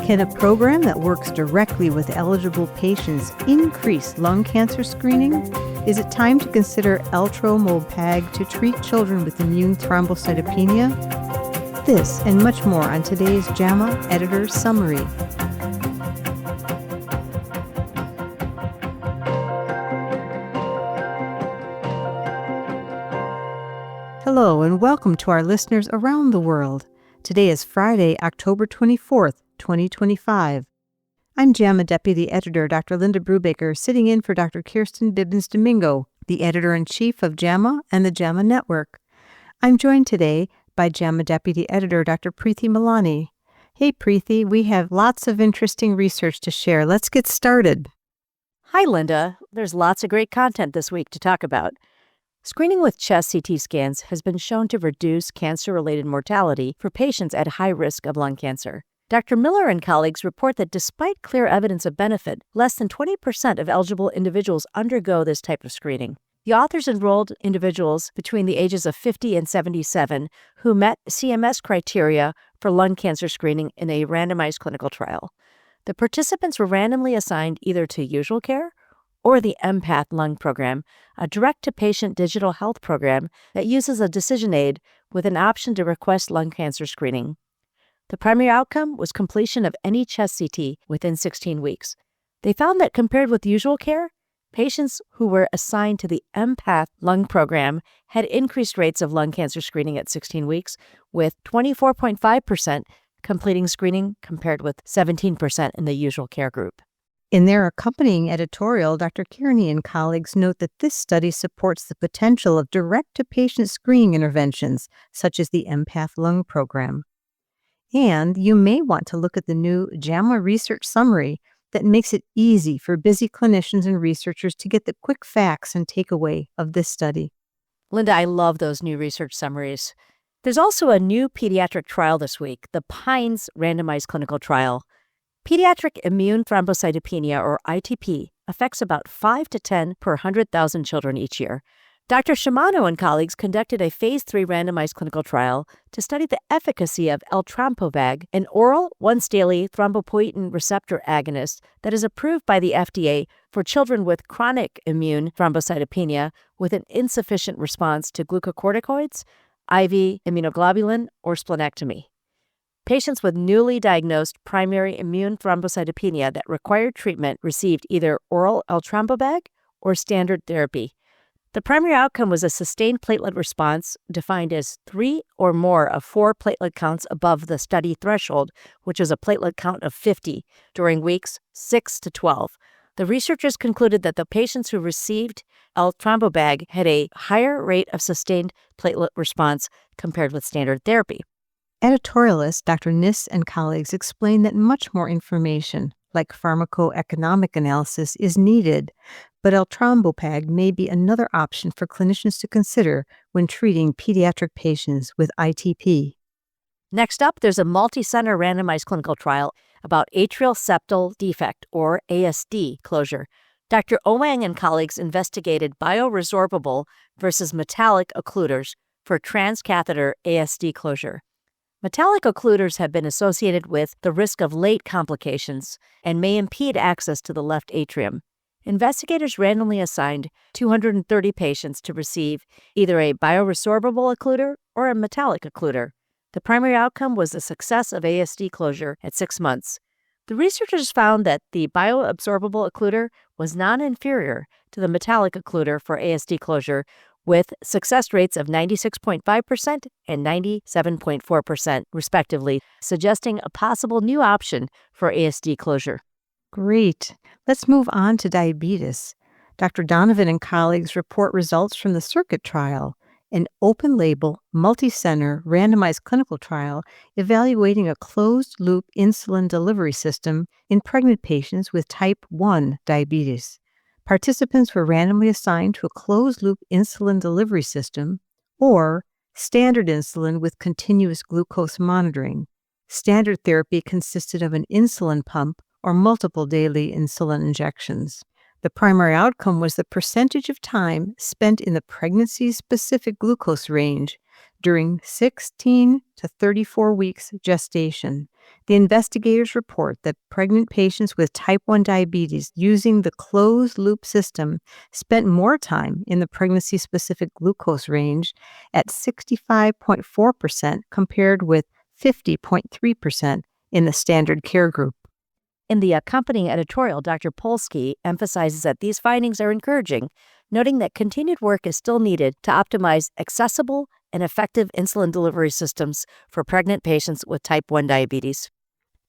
Can a program that works directly with eligible patients increase lung cancer screening? Is it time to consider Eltrombopag to treat children with immune thrombocytopenia? This and much more on today's JAMA Editor Summary. Hello and welcome to our listeners around the world. Today is Friday, October 24th, 2025. I'm JAMA Deputy Editor Dr. Linda Brubaker, sitting in for Dr. Kirsten Bibbins-Domingo, the Editor-in-Chief of JAMA and the JAMA Network. I'm joined today by JAMA Deputy Editor Dr. Preeti Malani. Hey Preeti, we have lots of interesting research to share. Let's get started. Hi Linda, there's lots of great content this week to talk about. Screening with chest CT scans has been shown to reduce cancer-related mortality for patients at high risk of lung cancer. Dr. Miller and colleagues report that despite clear evidence of benefit, less than 20% of eligible individuals undergo this type of screening. The authors enrolled individuals between the ages of 50 and 77 who met CMS criteria for lung cancer screening in a randomized clinical trial. The participants were randomly assigned either to usual care or the Empath Lung Program, a direct-to-patient digital health program that uses a decision aid with an option to request lung cancer screening. The primary outcome was completion of any chest CT within 16 weeks. They found that compared with usual care, patients who were assigned to the Empath Lung Program had increased rates of lung cancer screening at 16 weeks, with 24.5% completing screening compared with 17% in the usual care group. In their accompanying editorial, Dr. Kearney and colleagues note that this study supports the potential of direct-to-patient screening interventions, such as the Empath Lung Program. And you may want to look at the new JAMA Research Summary that makes it easy for busy clinicians and researchers to get the quick facts and takeaway of this study. Linda, I love those new research summaries. There's also a new pediatric trial this week, the PINES randomized clinical trial. Pediatric immune thrombocytopenia, or ITP, affects about 5 to 10 per 100,000 children each year. Dr. Shimano and colleagues conducted a Phase 3 randomized clinical trial to study the efficacy of Eltrombopag, an oral, once-daily thrombopoietin receptor agonist that is approved by the FDA for children with chronic immune thrombocytopenia with an insufficient response to glucocorticoids, IV immunoglobulin, or splenectomy. Patients with newly diagnosed primary immune thrombocytopenia that required treatment received either oral Eltrombopag or standard therapy. The primary outcome was a sustained platelet response defined as 3 or more of 4 platelet counts above the study threshold, which is a platelet count of 50, during weeks 6 to 12. The researchers concluded that the patients who received Eltrombopag had a higher rate of sustained platelet response compared with standard therapy. Editorialist Dr. Niss and colleagues explain that much more information, like pharmacoeconomic analysis, is needed, but Eltrombopag may be another option for clinicians to consider when treating pediatric patients with ITP. Next up, there's a multi-center randomized clinical trial about atrial septal defect, or ASD, closure. Dr. Owang and colleagues investigated Bioresorbable versus metallic occluders for transcatheter ASD closure. Metallic occluders have been associated with the risk of late complications and may impede access to the left atrium. Investigators randomly assigned 230 patients to receive either a bioresorbable occluder or a metallic occluder. The primary outcome was the success of ASD closure at 6 months. The researchers found that the bioabsorbable occluder was non-inferior to the metallic occluder for ASD closure, with success rates of 96.5% and 97.4%, respectively, suggesting a possible new option for ASD closure. Great. Let's move on to diabetes. Dr. Donovan and colleagues report results from the CIRCUIT trial, an open-label, multi-center, randomized clinical trial evaluating a closed-loop insulin delivery system in pregnant patients with type 1 diabetes. Participants were randomly assigned to a closed-loop insulin delivery system or standard insulin with continuous glucose monitoring. Standard therapy consisted of an insulin pump or multiple daily insulin injections. The primary outcome was the percentage of time spent in the pregnancy-specific glucose range during 16 to 34 weeks gestation. The investigators report that pregnant patients with type 1 diabetes using the closed-loop system spent more time in the pregnancy-specific glucose range at 65.4% compared with 50.3% in the standard care group. In the accompanying editorial, Dr. Polsky emphasizes that these findings are encouraging, noting that continued work is still needed to optimize accessible and effective insulin delivery systems for pregnant patients with type 1 diabetes.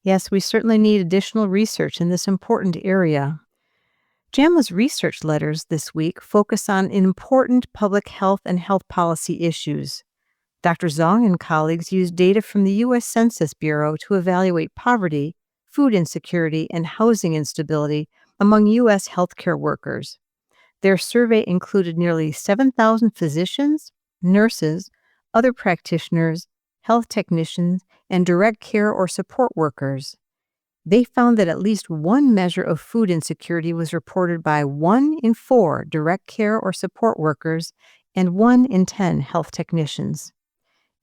Yes, we certainly need additional research in this important area. JAMA's research letters this week focus on important public health and health policy issues. Dr. Zong and colleagues used data from the U.S. Census Bureau to evaluate poverty, food insecurity, and housing instability among U.S. healthcare workers. Their survey included nearly 7,000 physicians, nurses, other practitioners, health technicians, and direct care or support workers. They found that at least one measure of food insecurity was reported by 1 in 4 direct care or support workers and 1 in 10 health technicians.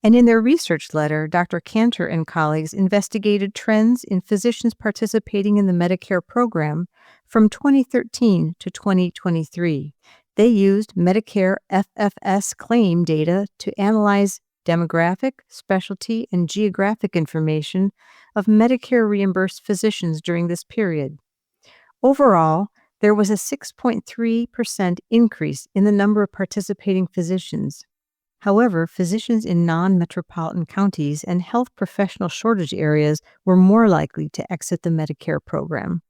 And in their research letter, Dr. Cantor and colleagues investigated trends in physicians participating in the Medicare program from 2013 to 2023. They used Medicare FFS claim data to analyze demographic, specialty, and geographic information of Medicare-reimbursed physicians during this period. Overall, there was a 6.3% increase in the number of participating physicians. However, physicians in non-metropolitan counties and health professional shortage areas were more likely to exit the Medicare program.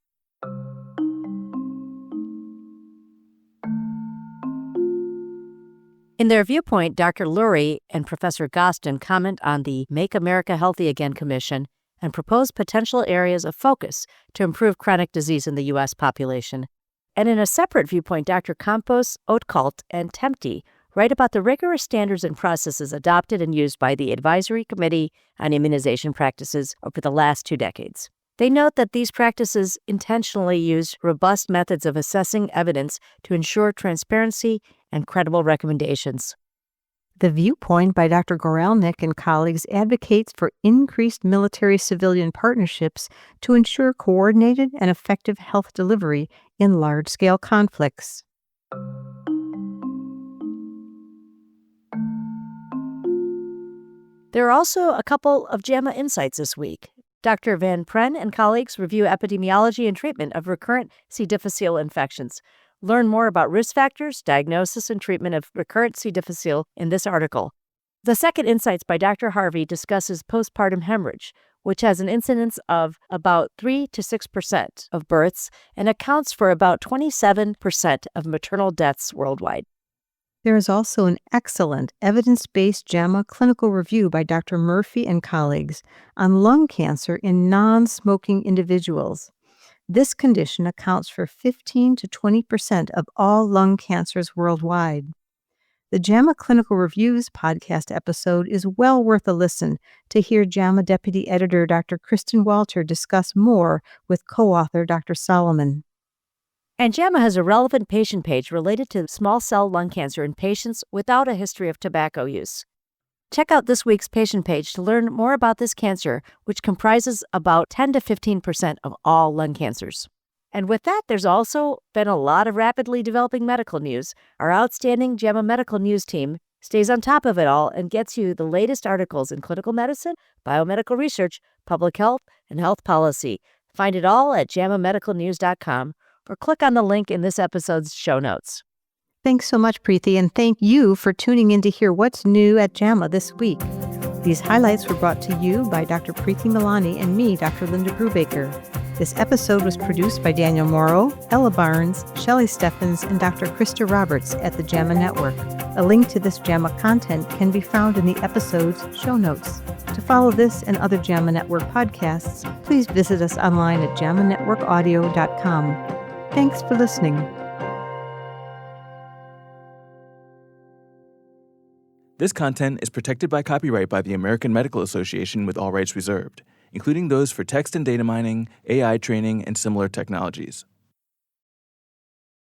In their viewpoint, Dr. Lurie and Professor Gostin comment on the Make America Healthy Again Commission and propose potential areas of focus to improve chronic disease in the U.S. population. And in a separate viewpoint, Dr. Campos, Oatcult, and Tempty write about the rigorous standards and processes adopted and used by the Advisory Committee on Immunization Practices over the last 2 decades. They note that these practices intentionally use robust methods of assessing evidence to ensure transparency and credible recommendations. The viewpoint by Dr. Goralnik and colleagues advocates for increased military-civilian partnerships to ensure coordinated and effective health delivery in large-scale conflicts. There are also a couple of JAMA insights this week. Dr. Van Pren and colleagues review epidemiology and treatment of recurrent C. difficile infections. Learn more about risk factors, diagnosis, and treatment of recurrent C. difficile in this article. The second insights by Dr. Harvey discusses postpartum hemorrhage, which has an incidence of about 3 to 6% of births and accounts for about 27% of maternal deaths worldwide. There is also an excellent evidence-based JAMA clinical review by Dr. Murphy and colleagues on lung cancer in non-smoking individuals. This condition accounts for 15 to 20% of all lung cancers worldwide. The JAMA Clinical Reviews podcast episode is well worth a listen to hear JAMA Deputy Editor Dr. Kristen Walter discuss more with co-author Dr. Solomon. And JAMA has a relevant patient page related to small cell lung cancer in patients without a history of tobacco use. Check out this week's patient page to learn more about this cancer, which comprises about 10 to 15% of all lung cancers. And with that, there's also been a lot of rapidly developing medical news. Our outstanding JAMA medical news team stays on top of it all and gets you the latest articles in clinical medicine, biomedical research, public health, and health policy. Find it all at jamamedicalnews.com. or click on the link in this episode's show notes. Thanks so much, Preeti, and thank you for tuning in to hear what's new at JAMA this week. These highlights were brought to you by Dr. Preeti Malani and me, Dr. Linda Brubaker. This episode was produced by Daniel Morrow, Ella Barnes, Shelley Steffens, and Dr. Krista Roberts at the JAMA Network. A link to this JAMA content can be found in the episode's show notes. To follow this and other JAMA Network podcasts, please visit us online at jamanetworkaudio.com. Thanks for listening. This content is protected by copyright by the American Medical Association with all rights reserved, including those for text and data mining, AI training, and similar technologies.